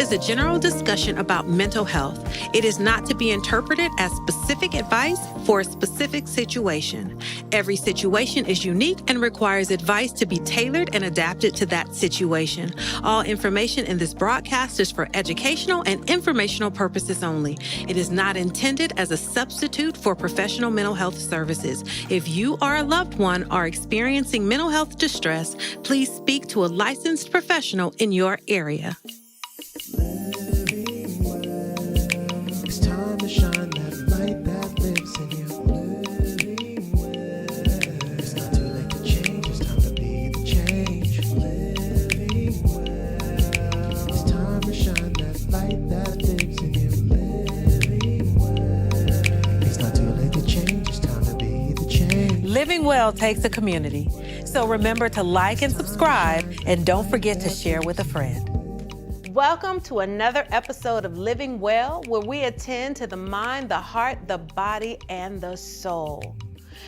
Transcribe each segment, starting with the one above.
is a general discussion about mental health. It is not to be interpreted as specific advice for a specific situation. Every situation is unique and requires advice to be tailored and adapted to that situation. All information in this broadcast is for educational and informational purposes only. It is not intended as a substitute for professional mental health services. If you or a loved one are experiencing mental health distress, please speak to a licensed professional in your area. It's time to shine that light that lives in you. Living well. It's not too late to change. It's time to be the change. Living well. It's time to shine that light that lives in you. Living well. It's not too late to change. It's time to be the change. Living well takes a community. So remember to like and subscribe, and don't forget to share with a friend. Welcome to another episode of Living Well, where we attend to the mind, the heart, the body, and the soul.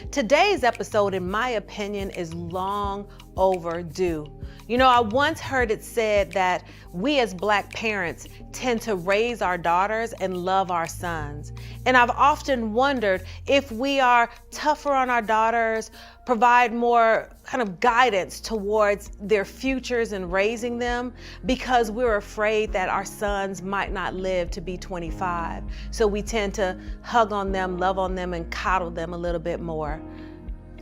Today's episode, in my opinion, is long overdue. You know, I once heard it said that we as Black parents tend to raise our daughters and love our sons. And I've often wondered if we are tougher on our daughters, provide more kind of guidance towards their futures in raising them, because we're afraid that our sons might not live to be 25. So we tend to hug on them, love on them, and coddle them a little bit more.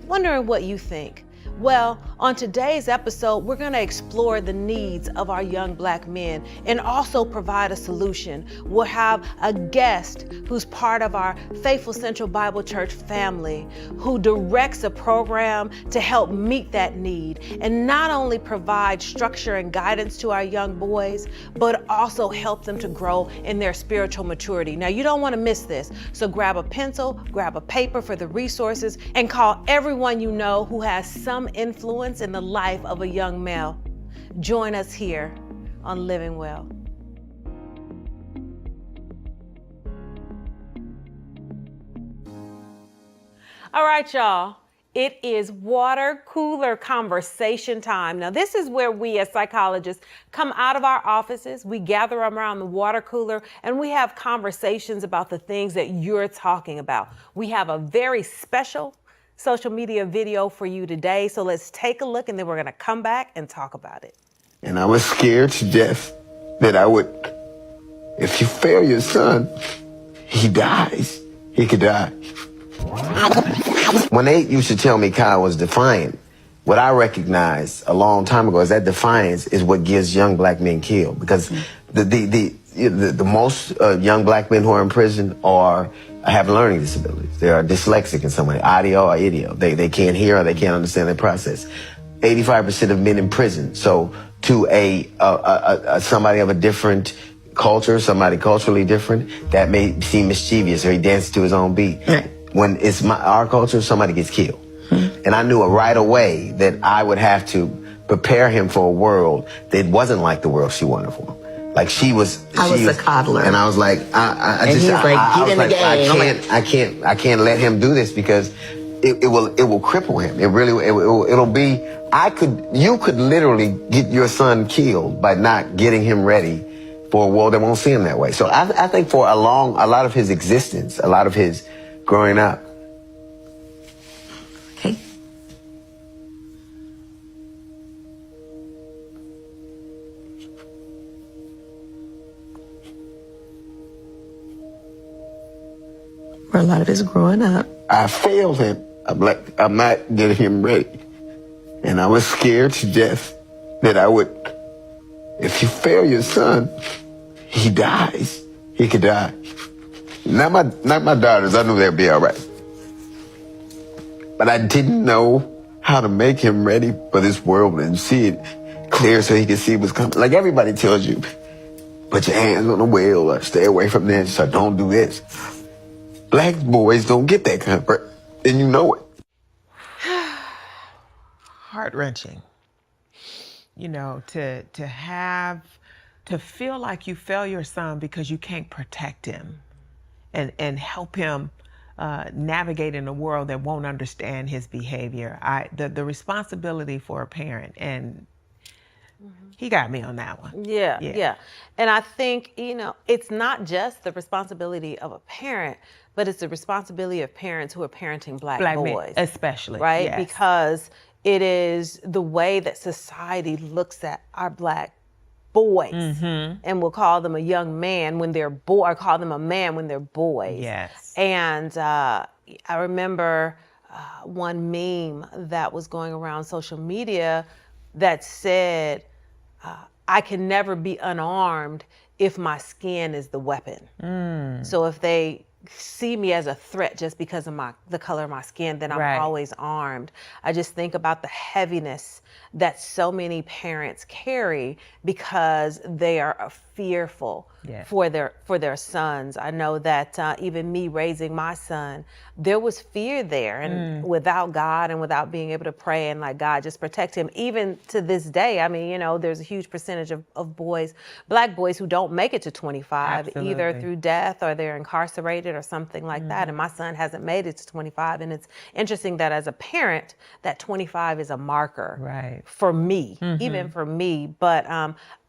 Wondering what you think. Well, on today's episode, we're going to explore the needs of our young Black men and also provide a solution. We'll have a guest who's part of our Faithful Central Bible Church family, who directs a program to help meet that need and not only provide structure and guidance to our young boys, but also help them to grow in their spiritual maturity. Now, you don't want to miss this, so grab a pencil, grab a paper for the resources, and call everyone you know who has some influence in the life of a young male. Join us here on Living Well. All right, y'all. It is water cooler conversation time. Now, this is where we as psychologists come out of our offices, we gather around the water cooler, and we have conversations about the things that you're talking about. We have a very special social media video for you today. So let's take a look, and then we're going to come back and talk about it. And I was scared to death that if you fail your son, he dies. He could die. When they used to tell me Kyle was defiant, what I recognized a long time ago is that defiance is what gets young Black men killed. Because the most young Black men who are in prison have learning disabilities. They are dyslexic in some way, audio or idio. They can't hear or they can't understand their process. 85% of men in prison. So to somebody of a different culture, somebody culturally different, that may seem mischievous or he dances to his own beat. Right. When it's our culture, somebody gets killed. Mm-hmm. And I knew right away that I would have to prepare him for a world that wasn't like the world she wanted for him. Like I was a coddler, and I was like, I can't let him do this because it will cripple him. It'll be. You could literally get your son killed by not getting him ready for a world that won't see him that way. So I think for a lot of his existence, a lot of his growing up. Okay. For a lot of his growing up, I failed him. I'm not getting him ready. And I was scared to death that if you fail your son, he dies. He could die. Not my daughters, I knew they'd be all right. But I didn't know how to make him ready for this world and see it clear so he could see what's coming. Like everybody tells you, put your hands on the wheel or stay away from this or don't do this. Black boys don't get that comfort, and you know it. Heart-wrenching. You know, to feel like you fail your son because you can't protect him and help him navigate in a world that won't understand his behavior. The responsibility for a parent, and He got me on that one. Yeah. And I think, it's not just the responsibility of a parent, but it's the responsibility of parents who are parenting black boys. Men, especially. Right? Yes. Because it is the way that society looks at our black boys, and will call them a young man when they're boy, or call them a man when they're boys. Yes. And I remember one meme that was going around social media that said, I can never be unarmed if my skin is the weapon. So if they see me as a threat just because of the color of my skin, then I'm always armed. I just think about the heaviness that so many parents carry because they are fearful for their sons. I know that even me raising my son, there was fear there, and without God and without being able to pray and like, God, just protect him. Even to this day, I mean, there's a huge percentage of boys, black boys, who don't make it to 25, either through death or they're incarcerated or something like that. And my son hasn't made it to 25. And it's interesting that as a parent, that 25 is a marker for me, even for me. But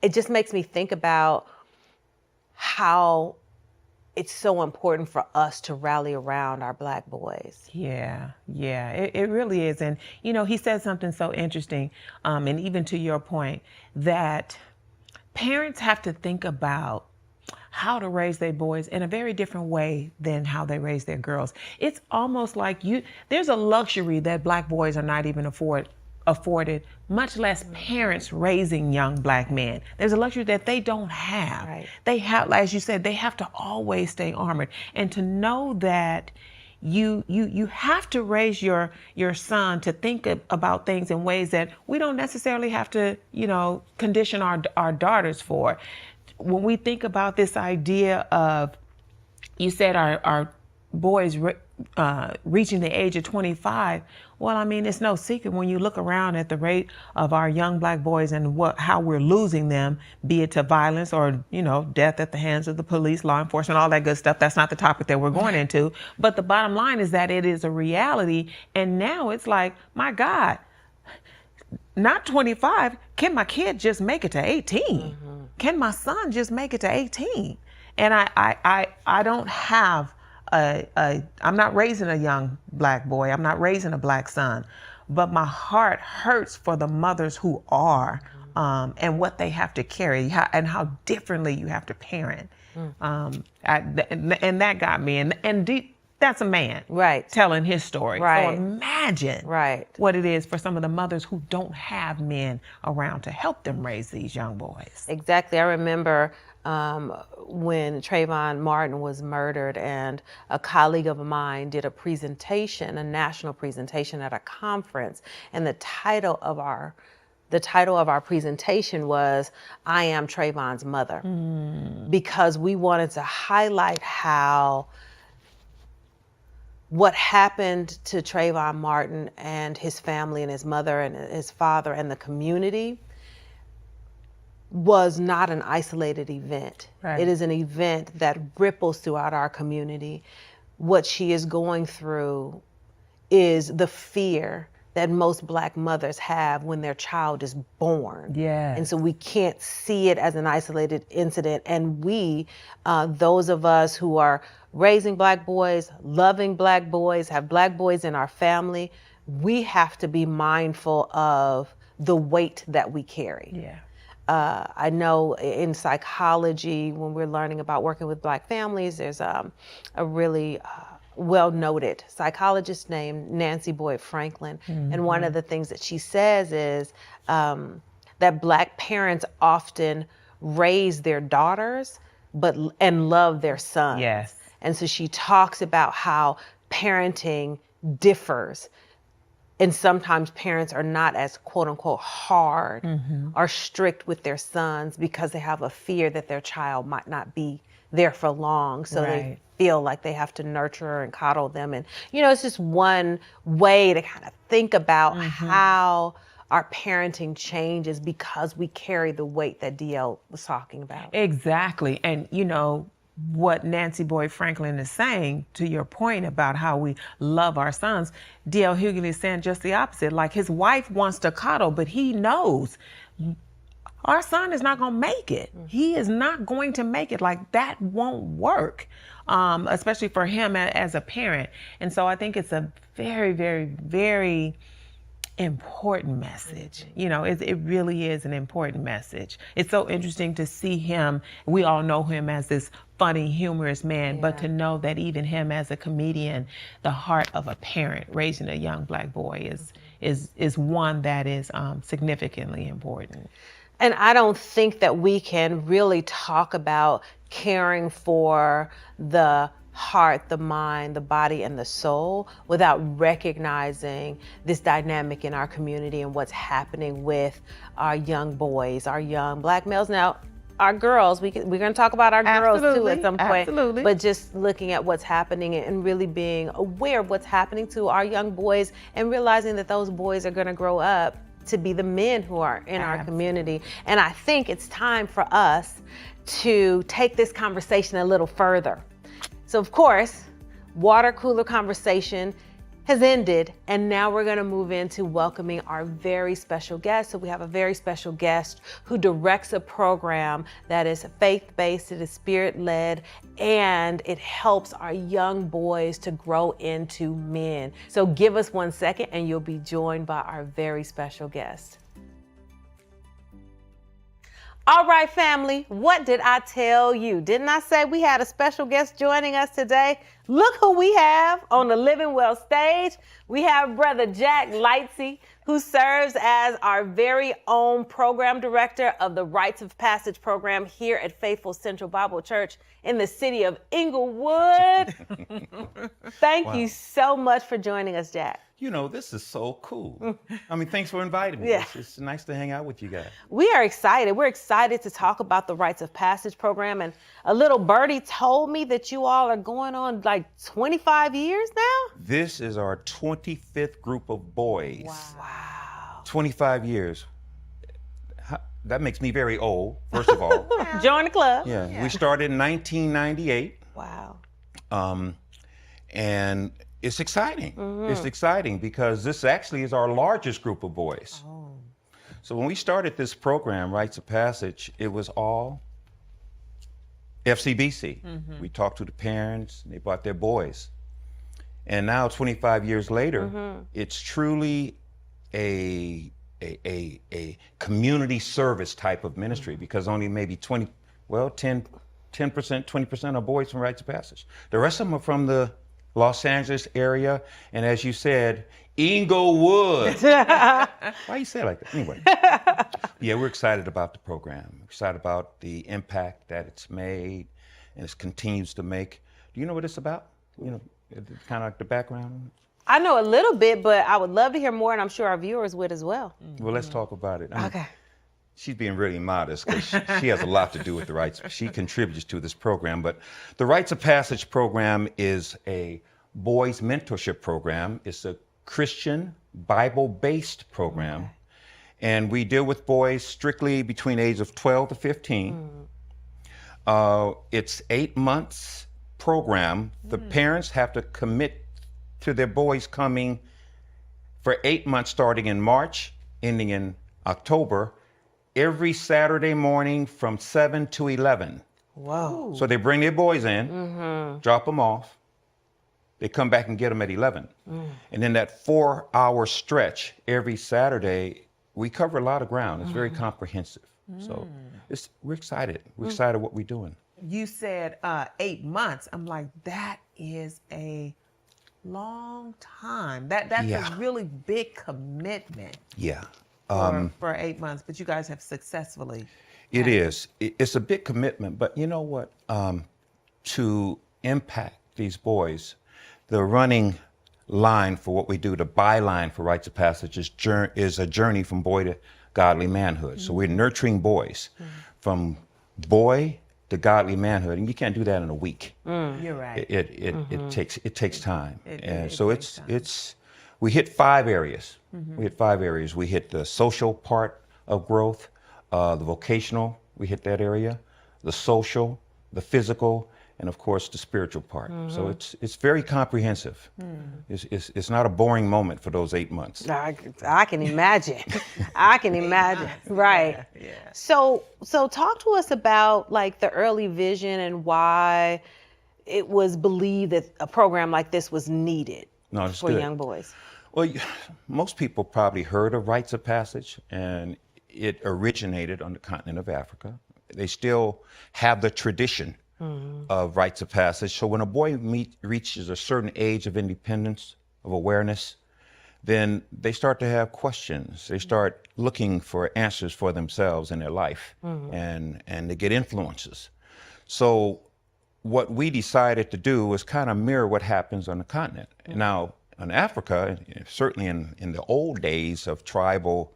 it just makes me think about how it's so important for us to rally around our black boys. Yeah, it really is. And, he said something so interesting, and even to your point, that parents have to think about how to raise their boys in a very different way than how they raise their girls. It's almost like there's a luxury that black boys are not even afforded, much less parents raising young black men. There's a luxury that they don't have. They have, as you said, they have to always stay armored. And to know that you have to raise your son to think about things in ways that we don't necessarily have to, condition our daughters for. When we think about this idea of, you said our boys reaching the age of 25, well, I mean, it's no secret when you look around at the rate of our young black boys and how we're losing them, be it to violence or, death at the hands of the police, law enforcement, all that good stuff. That's not the topic that we're going into. But the bottom line is that it is a reality. And now it's like, my God, not 25. Can my kid just make it to 18? Can my son just make it to 18? And I don't have I'm not raising a young black boy. I'm not raising a black son, but my heart hurts for the mothers who are, and what they have to carry, and how differently you have to parent. And that got me. And that's a man, telling his story. So imagine what it is for some of the mothers who don't have men around to help them raise these young boys. Exactly. I remember when Trayvon Martin was murdered, and a colleague of mine did a national presentation at a conference, and the title of our presentation was, I Am Trayvon's Mother, because we wanted to highlight how what happened to Trayvon Martin and his family and his mother and his father and the community was not an isolated event. It is an event that ripples throughout our community. What she is going through is the fear that most black mothers have when their child is born. And so we can't see it as an isolated incident. And we, those of us who are raising black boys, loving black boys, have black boys in our family, we have to be mindful of the weight that we carry. I know in psychology, when we're learning about working with black families, there's a really well-noted psychologist named Nancy Boyd Franklin. And one of the things that she says is that black parents often raise their daughters and love their sons. And so she talks about how parenting differs. And sometimes parents are not as quote unquote hard or strict with their sons because they have a fear that their child might not be there for long. So they feel like they have to nurture and coddle them. And, it's just one way to kind of think about how our parenting changes because we carry the weight that DL was talking about. Exactly. And, what Nancy Boyd Franklin is saying, to your point about how we love our sons, D.L. Hughley is saying just the opposite. Like, his wife wants to coddle, but he knows our son is not going to make it. He is not going to make it. Like, that won't work, especially for him as a parent. And so I think it's a very, very, very important message. You know, it really is an important message. It's so interesting to see him. We all know him as this funny, humorous man, but to know that even him as a comedian, the heart of a parent raising a young black boy is one that is significantly important. And I don't think that we can really talk about caring for the heart, the mind, the body, and the soul without recognizing this dynamic in our community and what's happening with our young boys, our young black males. Now, our girls, we're going to talk about our girls too at some point. Absolutely. But just looking at what's happening and really being aware of what's happening to our young boys and realizing that those boys are going to grow up to be the men who are in our community. And I think it's time for us to take this conversation a little further. So of course, water cooler conversation has ended, and now we're gonna move into welcoming our very special guest. So we have a very special guest who directs a program that is faith-based, it is spirit-led, and it helps our young boys to grow into men. So give us 1 second and you'll be joined by our very special guest. All right, family, what did I tell you? Didn't I say we had a special guest joining us today? Look who we have on the Living Well stage. We have Brother Jack Lightsy, who serves as our very own program director of the Rites of Passage program here at Faithful Central Bible Church in the city of Inglewood. Thank you so much for joining us, Jack. You know, this is so cool. I mean, thanks for inviting me. Yeah. It's nice to hang out with you guys. We are excited. We're excited to talk about the Rites of Passage program. And a little birdie told me that you all are going on like 25 years now? This is our 25th group of boys. Wow. 25 years. That makes me very old, first of all. Join the club. Yeah, we started in 1998. Wow. And it's exciting. It's exciting because this actually is our largest group of boys. Oh. So when we started this program, Rites of Passage, it was all FCBC. We talked to the parents, and they brought their boys. And now 25 years later, it's truly a community service type of ministry because only maybe 10%, 20% are boys from Rites of Passage. The rest of them are from the Los Angeles area, and as you said, Inglewood. Why you say it like that? Anyway, yeah, we're excited about the program. We're excited about the impact that it's made and it continues to make. Do you know what it's about? You know, kind of like the background? I know a little bit, but I would love to hear more, and I'm sure our viewers would as well. Well, let's talk about it. I mean, Okay. she's being really modest because she has a lot to do with the Rites. She contributes to this program, but the Rites of Passage program is a boys mentorship program. It's a Christian Bible-based program, and we deal with boys strictly between the age of 12 to 15. It's 8 months program. The parents have to commit to their boys coming for 8 months, starting in March, ending in October, every Saturday morning from 7 to 11. Whoa. So they bring their boys in, drop them off. They come back and get them at 11. And then that 4-hour stretch every Saturday, we cover a lot of ground. It's very comprehensive. So we're excited. We're excited what we're doing. You said 8 months. I'm like, that is a long time. That's a really big commitment. Yeah. For 8 months, but you guys have successfully. It is. It's a big commitment, but you know what? To impact these boys, the running line for what we do, the byline for Rites of Passage is a journey from boy to godly manhood. So we're nurturing boys from boy to godly manhood, and you can't do that in a week. You're right. It takes time, and so takes time. we hit 5 areas. We hit 5 areas. We hit the social part of growth, the vocational. We hit that area, the social, the physical, and of course the spiritual part. So it's very comprehensive. It's not a boring moment for those 8 months. I can imagine. I can imagine. Right. Yeah. So talk to us about like the early vision and why it was believed that a program like this was needed No, it's for good. young boys. Well, most people probably heard of Rites of Passage, and it originated on the continent of Africa. They still have the tradition of Rites of Passage. So when a boy reaches a certain age of independence, of awareness, then they start to have questions. They start looking for answers for themselves in their life, and they get influences. So what we decided to do was kind of mirror what happens on the continent. Now, in Africa, certainly in the old days of tribal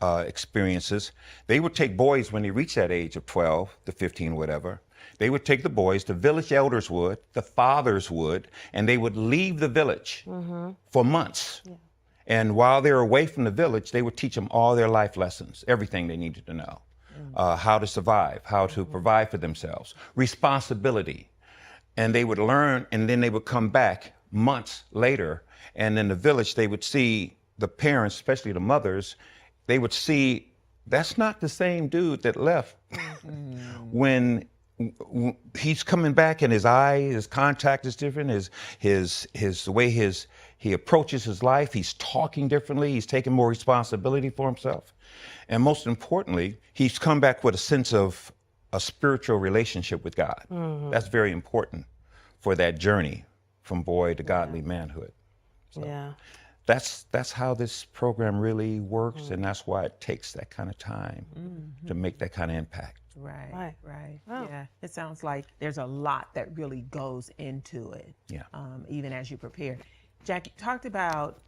experiences, they would take boys when they reached that age of 12 to 15, whatever. They would take the boys, the village elders would, the fathers would, and they would leave the village for months. Yeah. And while they were away from the village, they would teach them all their life lessons, everything they needed to know. How to survive, how to provide for themselves, responsibility. And they would learn, and then they would come back months later, and in the village they would see the parents, especially the mothers, they would see that's not the same dude that left. When he's coming back and his eye, his contact is different, the way he approaches his life, he's talking differently, he's taking more responsibility for himself. And most importantly, he's come back with a sense of a spiritual relationship with God. That's very important for that journey from boy to godly manhood. So that's how this program really works, and that's why it takes that kind of time to make that kind of impact. Right. Oh. Yeah, it sounds like there's a lot that really goes into it. Yeah. Even as you prepare. Jack, you talked about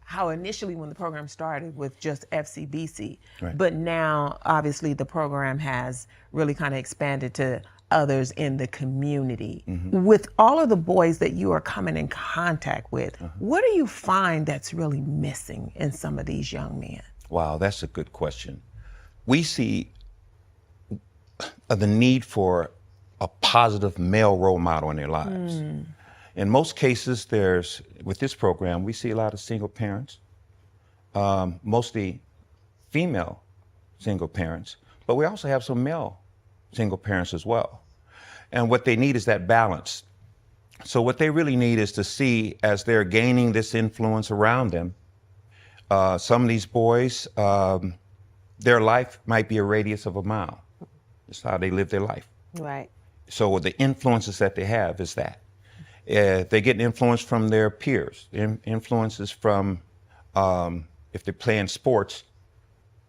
how initially when the program started with just FCBC, but now obviously the program has really kind of expanded to others in the community. With all of the boys that you are coming in contact with, what do you find that's really missing in some of these young men? Wow, that's a good question. We see the need for a positive male role model in their lives. In most cases, with this program, we see a lot of single parents, mostly female single parents, but we also have some male single parents as well. And what they need is that balance. So what they really need is to see, as they're gaining this influence around them, some of these boys, their life might be a radius of a mile. That's how they live their life. Right. So the influences that they have is that. They get influence from their peers, influences from, if they're playing sports,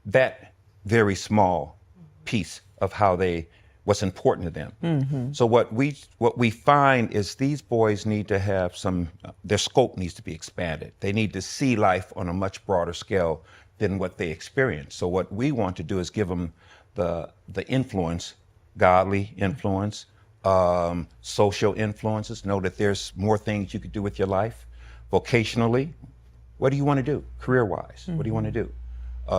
that very small piece of what's important to them. So what we find is these boys need to have their scope needs to be expanded. They need to see life on a much broader scale than what they experience. So what we want to do is give them the influence, godly influence, social influences, know that there's more things you could do with your life. Vocationally, what do you want to do? Career-wise, what do you want to do?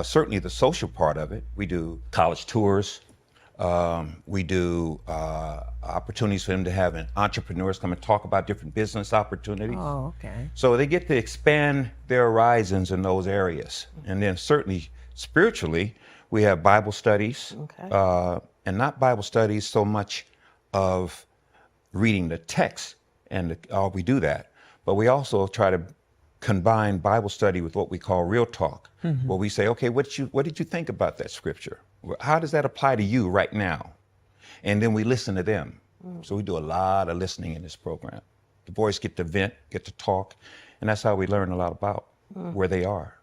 Certainly the social part of it, we do college tours, we do opportunities for them to have entrepreneurs come and talk about different business opportunities. Oh, okay. So they get to expand their horizons in those areas. And then certainly spiritually, we have Bible studies, and not Bible studies so much of reading the text, and we do that, but we also try to combine Bible study with what we call real talk, where we say, okay, what did you think about that scripture? How does that apply to you right now? And then we listen to them. So we do a lot of listening in this program. The boys get to vent, get to talk, and that's how we learn a lot about where they are.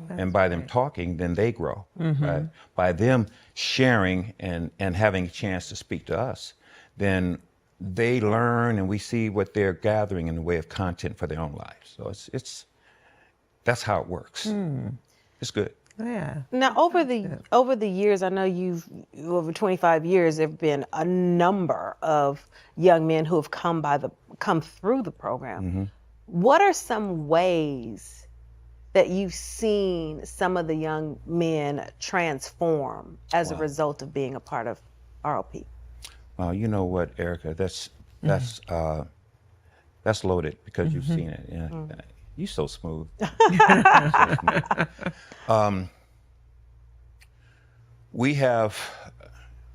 And by them talking, then they grow. Right? By them sharing and having a chance to speak to us, then they learn, and we see what they're gathering in the way of content for their own lives. So that's how it works. It's good. Yeah. Now, over the years, I know over 25 years, there have been a number of young men who have come through the program. What are some ways that you've seen some of the young men transform as a result of being a part of ROP? You know what, Erica? That's loaded because you've seen it. Yeah, you're so smooth.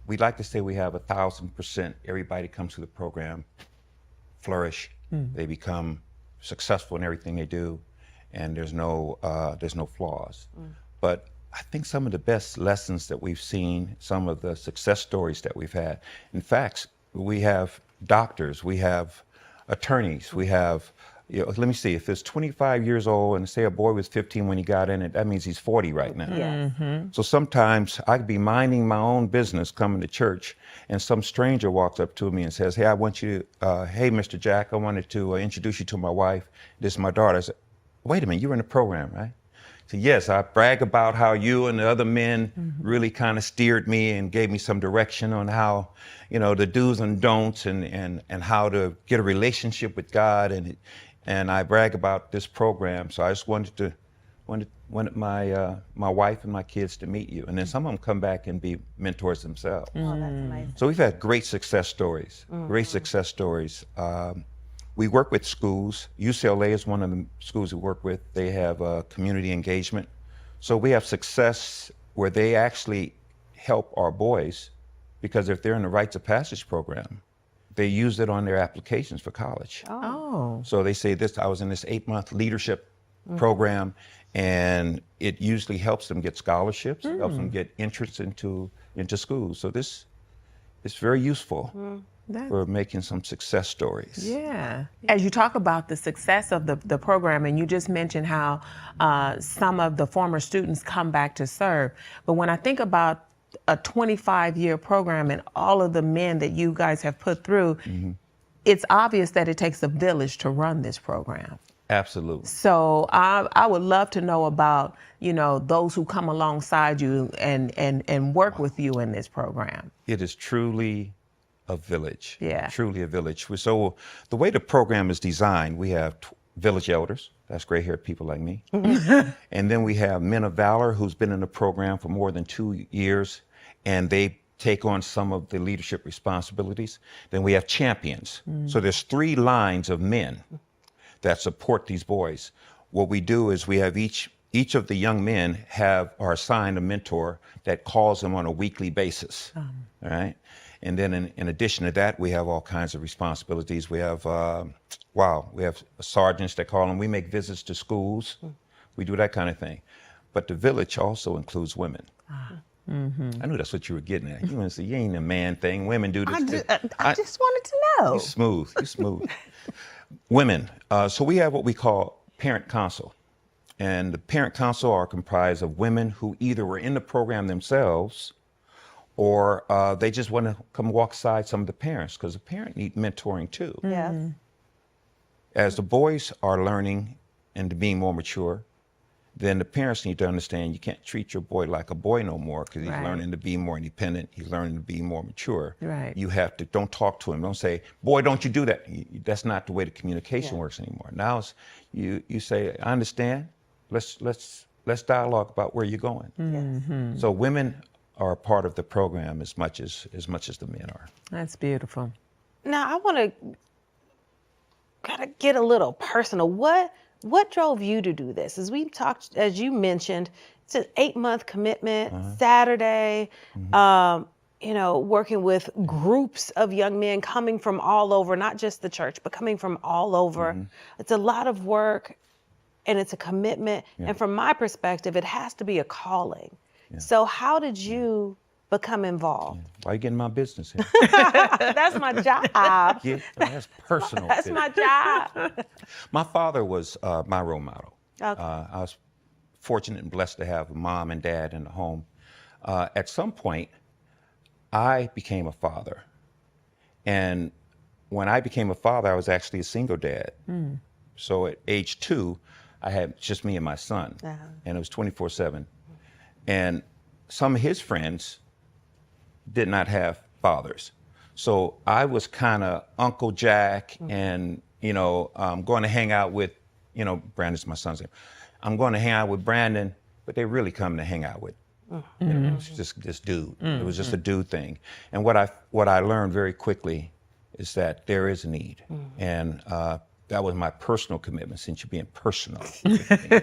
We'd like to say we have 1,000%. Everybody comes to the program, flourish. They become successful in everything they do, and there's no flaws. But I think some of the best lessons that we've seen, some of the success stories that we've had. In fact, we have doctors, we have attorneys, we have, let me see, if it's 25 years old and say a boy was 15 when he got in it, that means he's 40 right now. Yes. So sometimes I could be minding my own business coming to church and some stranger walks up to me and says, hey, I want you to, hey, Mr. Jack, I wanted to introduce you to my wife. This is my daughter. I said, wait a minute, you were in the program, right? So yes, I brag about how you and the other men really kind of steered me and gave me some direction on how, the do's and don'ts and how to get a relationship with God, and I brag about this program. So I just wanted my wife and my kids to meet you, and then some of them come back and be mentors themselves. Oh, that's amazing. So we've had great success stories. Great success stories. We work with schools. UCLA is one of the schools we work with. They have community engagement. So we have success where they actually help our boys, because if they're in the Rites of Passage program, they use it on their applications for college. Oh. So they say this, I was in this 8-month leadership program, and it usually helps them get scholarships, helps them get entrance into schools. So this is very useful. For making some success stories. Yeah. As you talk about the success of the program, and you just mentioned how some of the former students come back to serve, but when I think about a 25-year program and all of the men that you guys have put through, it's obvious that it takes a village to run this program. Absolutely. So I would love to know about, those who come alongside you and work with you in this program. It is truly a village. Yeah. Truly a village. So the way the program is designed, we have village elders, that's gray-haired people like me. And then we have men of valor who's been in the program for more than 2 years, and they take on some of the leadership responsibilities. Then we have champions. So there's 3 lines of men that support these boys. What we do is we have each of the young men are assigned a mentor that calls them on a weekly basis. All right. And then in addition to that, we have all kinds of responsibilities. We have, we have sergeants that call them. We make visits to schools. We do that kind of thing. But the village also includes women. I knew that's what you were getting at. You want to say, you ain't a man thing. Women do this. I just wanted to know. You're smooth. You're smooth. Women. So we have what we call parent council. And the parent council are comprised of women who either were in the program themselves or they just want to come walk aside some of the parents, because the parent need mentoring too. Yes. As the boys are learning and being more mature, then the parents need to understand you can't treat your boy like a boy no more, because he's learning to be more independent. He's learning to be more mature. Right. You have to, don't talk to him. Don't say, boy, don't you do that. That's not the way the communication works anymore. Now it's, you say, I understand. Let's dialogue about where you're going. So women are a part of the program as much as the men are. That's beautiful. Now I want to kind of get a little personal. What drove you to do this? As we talked, as you mentioned, it's an 8-month commitment, Saturday, working with groups of young men coming from all over, not just the church, but coming from all over. It's a lot of work and it's a commitment. And from my perspective, it has to be a calling. So how did you become involved? Why are you getting my business here? That's my job. That's personal. That's my job. My father was my role model. Okay. I was fortunate and blessed to have a mom and dad in the home. At some point, I became a father. And when I became a father, I was actually a single dad. So at age 2, I had just me and my son, and it was 24/7. And some of his friends did not have fathers. So I was kind of Uncle Jack and, going to hang out with, Brandon's my son's name. I'm going to hang out with Brandon, but they really come to hang out with You know, it was just this dude. It was just a dude thing. And what I learned very quickly is that there is a need. And that was my personal commitment, since you're being personal.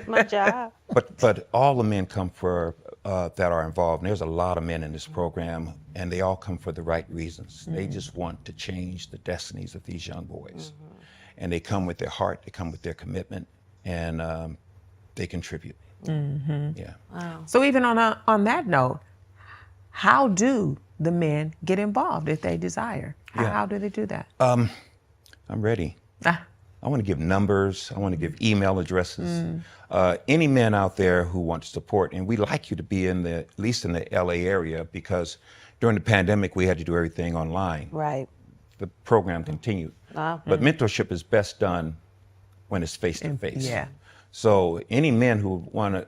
My job. But all the men come for that are involved. And there's a lot of men in this program, and they all come for the right reasons. They just want to change the destinies of these young boys. And they come with their heart, they come with their commitment, and they contribute. Yeah. Wow. So even on that note, how do the men get involved if they desire? How do they do that? I'm ready. I want to give numbers. I want to give email addresses. Any men out there who want to support, and we'd like you to be at least in the LA area, because during the pandemic we had to do everything online. Right. The program continued. But mentorship is best done when it's face to face. Yeah. So any men who want to,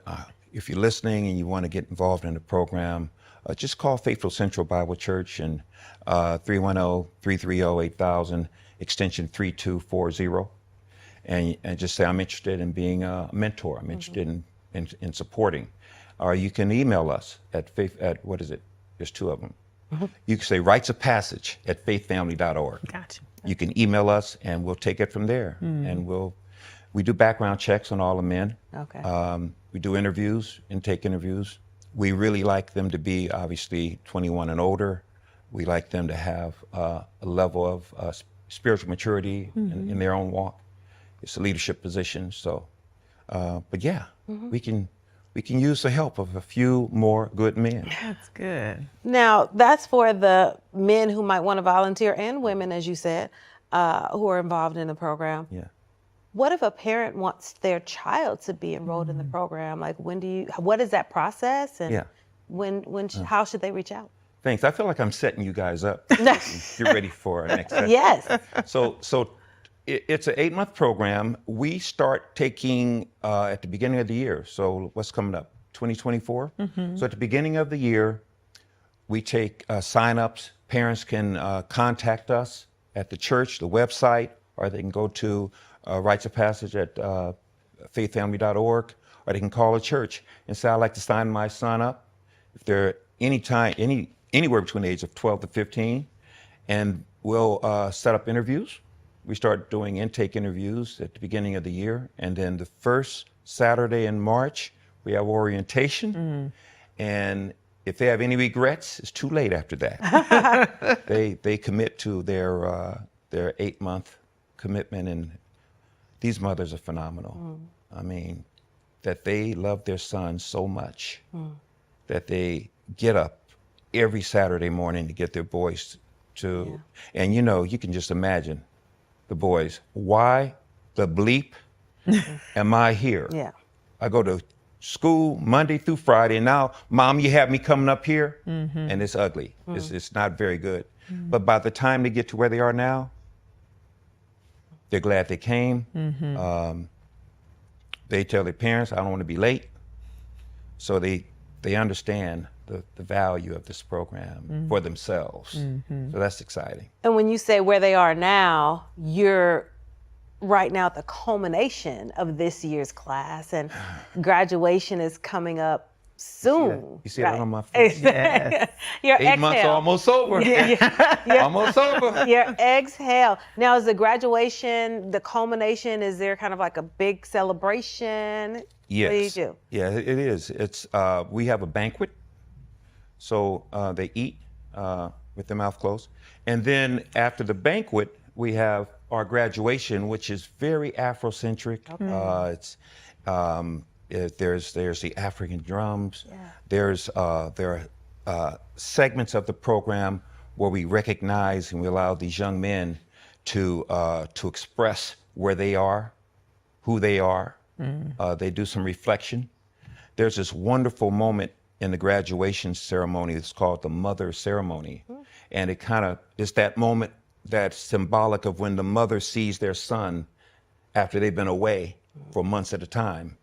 if you're listening and you want to get involved in the program, just call Faithful Central Bible Church and 310-330-8000, extension 3240, and just say, I'm interested in being a mentor. I'm interested in supporting. Or you can email us at what is it? There's two of them. You can say Rites of Passage at faithfamily.org. Gotcha. You can email us, and we'll take it from there. And we do background checks on all the men. Okay. We do interviews, intake interviews. We really like them to be obviously 21 and older. We like them to have a level of spiritual maturity in their own walk. It's a leadership position. So, but yeah, we can use the help of a few more good men. That's good. Now, that's for the men who might want to volunteer, and women, as you said, who are involved in the program. Yeah. What if a parent wants their child to be enrolled in the program? Like, what is that process? And how should they reach out? Thanks. I feel like I'm setting you guys up. Get ready for our next session. Yes. So it's an 8-month program. We start taking at the beginning of the year. So what's coming up? 2024? So at the beginning of the year, we take sign-ups. Parents can contact us at the church, the website, or they can go to Rites of Passage at faithfamily.org, or they can call a church and say, I'd like to sign my son up. If they're anywhere between the age of 12 to 15, and we'll set up interviews. We start doing intake interviews at the beginning of the year, and then the first Saturday in March, we have orientation. And if they have any regrets, it's too late after that. They commit to their 8-month commitment, and these mothers are phenomenal. I mean, that they love their son so much that they get up every Saturday morning to get their boys to, and you can just imagine the boys, why the bleep am I here? Yeah. I go to school Monday through Friday, and now, Mom, you have me coming up here, and it's ugly. It's not very good. But by the time they get to where they are now, they're glad they came. They tell their parents, I don't want to be late. So they understand the value of this program for themselves. So that's exciting. And when you say where they are now, you're right now at the culmination of this year's class, and graduation is coming up soon. You see that on my face? Yes. Your 8 months exhale. almost over. Almost over. Your exhale. Now, is the graduation, the culmination, is there kind of like a big celebration? Yes. What do you do? Yeah, it is. It's we have a banquet. So they eat with their mouth closed. And then after the banquet, we have our graduation, which is very Afrocentric. There's the African drums. There are segments of the program where we recognize and we allow these young men to express where they are, who they are. They do some reflection. There's this wonderful moment in the graduation ceremony. It's called the mother ceremony. And it's that moment that's symbolic of when the mother sees their son after they've been away for months at a time.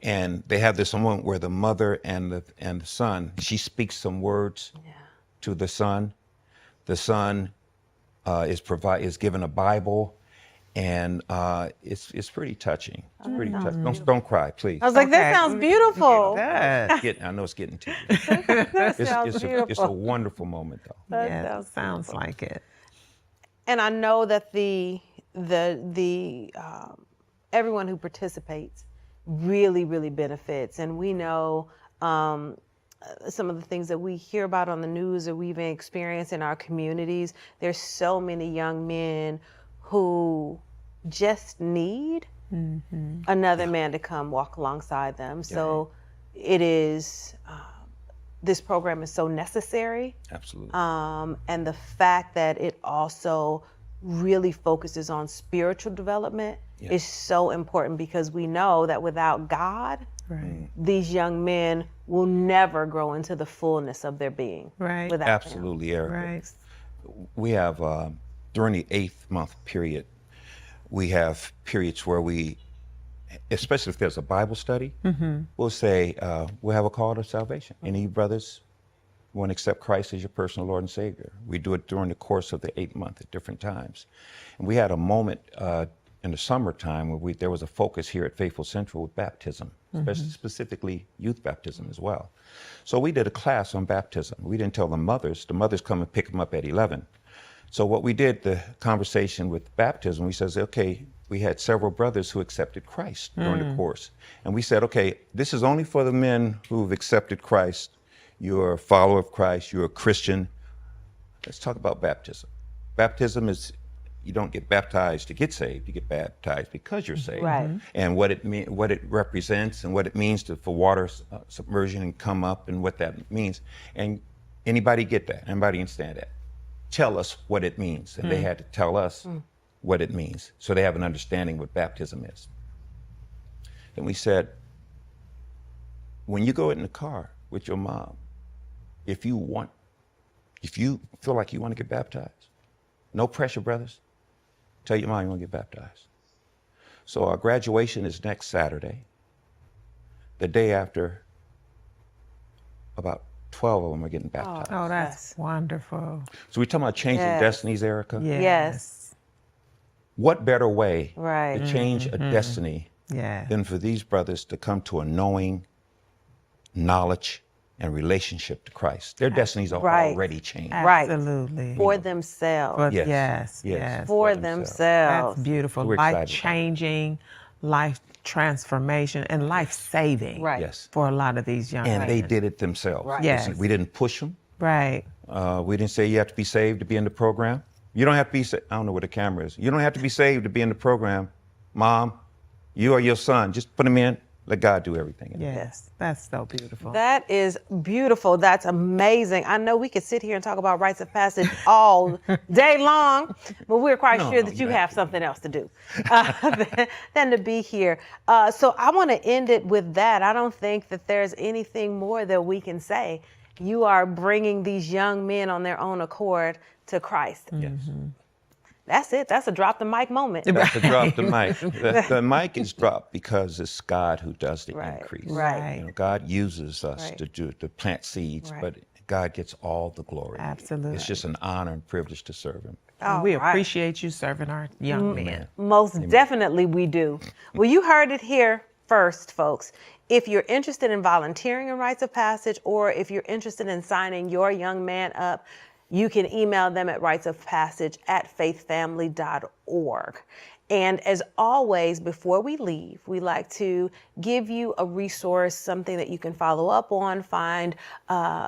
And they have this moment where the mother and the son, she speaks some words to the son. The son is given a Bible, And it's pretty touching. It's pretty touching. Don't cry, please. I was like, that Okay. sounds beautiful. I know it's getting to you. It's a wonderful moment, though. Yeah, sounds like it. And I know that the everyone who participates really benefits. And we know some of the things that we hear about on the news or we even experience in our communities. There's so many young men who just need another man to come walk alongside them. So it is, this program is so necessary. Absolutely. And the fact that it also really focuses on spiritual development is so important, because we know that without God, these young men will never grow into the fullness of their being. Right. Without Absolutely, Erica. Right. We have, during the 8th-month period, we have periods where we, especially if there's a Bible study, we'll say, we'll have a call to salvation. Any of you brothers want to accept Christ as your personal Lord and Savior? We do it during the course of the 8th month at different times. And we had a moment in the summertime where there was a focus here at Faithful Central with baptism, especially specifically youth baptism as well. So we did a class on baptism. We didn't tell the mothers come and pick them up at 11. So what we did, the conversation with baptism, we says, okay, we had several brothers who accepted Christ during the course. And we said, okay, this is only for the men who've accepted Christ. You're a follower of Christ, you're a Christian. Let's talk about baptism. Baptism is, you don't get baptized to get saved, you get baptized because you're saved. Right. And what it represents and what it means for water submersion and come up and what that means. And anybody get that? Anybody understand that? Tell us what it means. And they had to tell us what it means, so they have an understanding what baptism is. Then we said, when you go in the car with your mom, if you feel like you want to get baptized, no pressure, brothers. Tell your mom you want to get baptized. So our graduation is next Saturday. The day after, about 12 of them are getting baptized. Oh, that's wonderful. So we're talking about changing destinies, Erica. Yes. What better way Right. to change a destiny than for these brothers to come to a knowing, knowledge, and relationship to Christ? Their destinies are already changed. Right. Absolutely. For themselves. Yes. For That's themselves. beautiful. We're excited about it. Life-changing, life transformation, and life-saving Right. Yes. for a lot of these young And men. they did it themselves. Right. Yes. Listen, we didn't push them. Right. We didn't say you have to be saved to be in the program. You don't have to be, I don't know where the camera is. You don't have to be saved to be in the program. Mom, you or your son, just put them in. Let God do everything. Yes. That's so beautiful. That is beautiful. That's amazing. I know we could sit here and talk about Rites of Passage all day long, but we're quite sure that you have something else to do than to be here. So I want to end it with that. I don't think that there's anything more that we can say. You are bringing these young men on their own accord to Christ. Yes. That's it. That's a drop the mic moment. That's a drop the mic. The mic is dropped because it's God who does the increase. Right. You know, God uses us to plant seeds, but God gets all the glory. Absolutely. It's just an honor and privilege to serve Him. All We right. appreciate you serving our young men. Most definitely we do. Well, you heard it here first, folks. If you're interested in volunteering in Rites of Passage, or if you're interested in signing your young man up, you can email them at ritesofpassage@faithfamily.org. And as always, before we leave, we like to give you a resource, something that you can follow up on, find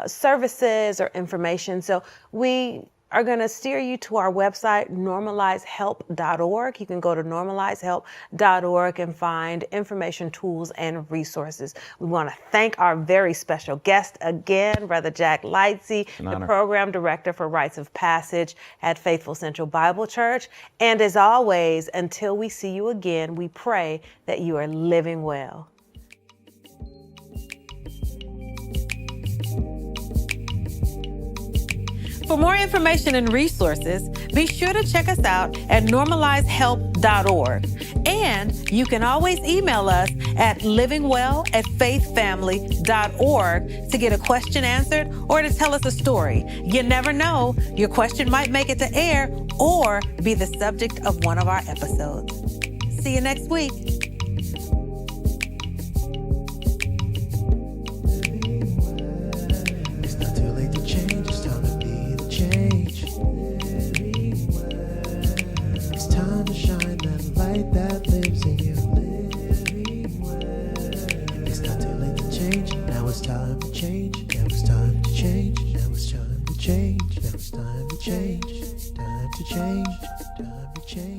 services or information. So we are going to steer you to our website, normalizehelp.org. You can go to normalizehelp.org and find information, tools, and resources. We want to thank our very special guest again, Brother Jack Lightsy, the program director for Rites of Passage at Faithful Central Bible Church. And as always, until we see you again, we pray that you are living well. For more information and resources, be sure to check us out at normalizehelp.org. And you can always email us at livingwell@faithfamily.org to get a question answered or to tell us a story. You never know, your question might make it to air or be the subject of one of our episodes. See you next week. It's not too late to change, it's time to be the change. It's time to shine that light that lives in you. It's not too late to change, now it's time to change. Now it's time to change, now it's time to change. Now it's time to change, time to change, time to change.